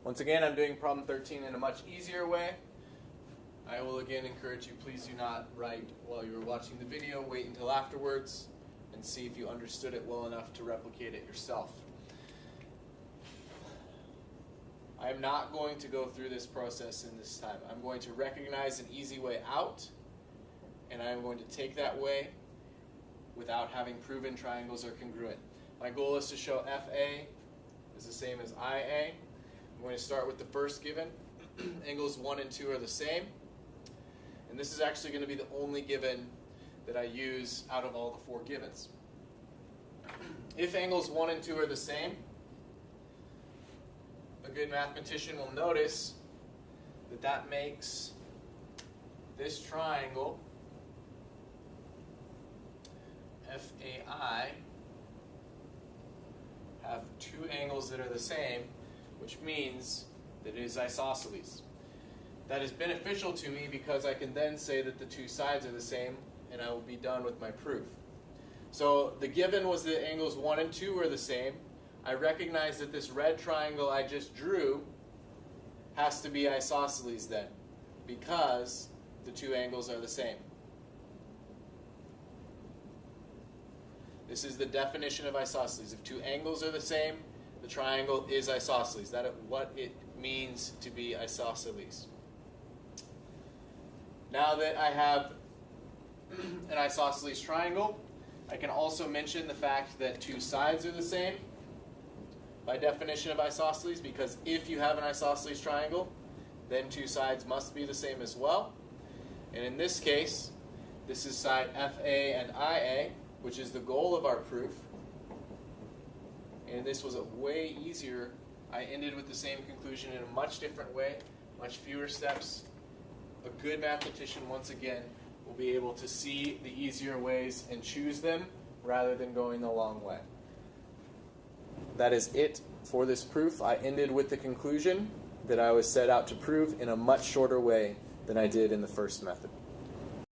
Once again, I'm doing problem 13 in a much easier way. I will again encourage you, please do not write while you're watching the video. Wait until afterwards and see if you understood it well enough to replicate it yourself. I am not going to go through this process in this time. I'm going to recognize an easy way out, and I am going to take that way without having proven triangles are congruent. My goal is to show FA is the same as IA. I'm going to start with the first given. Angles 1 and 2 are the same. And this is actually going to be the only given that I use out of all the 4 givens. If angles 1 and 2 are the same, a good mathematician will notice that that makes this triangle FAI have 2 angles that are the same, which means that it is isosceles. That is beneficial to me because I can then say that the 2 sides are the same, and I will be done with my proof. So the given was that angles 1 and 2 are the same. I recognize that this red triangle I just drew has to be isosceles then, because the 2 angles are the same. This is the definition of isosceles. If 2 angles are the same, the triangle is isosceles. That is what it means to be isosceles. Now that I have an isosceles triangle, I can also mention the fact that 2 sides are the same by definition of isosceles, because if you have an isosceles triangle, then 2 sides must be the same as well. And in this case, this is side FA and IA, which is the goal of our proof. And this was a way easier. I ended with the same conclusion in a much different way, much fewer steps. A good mathematician, once again, will be able to see the easier ways and choose them rather than going the long way. That is it for this proof. I ended with the conclusion that I was set out to prove in a much shorter way than I did in the first method.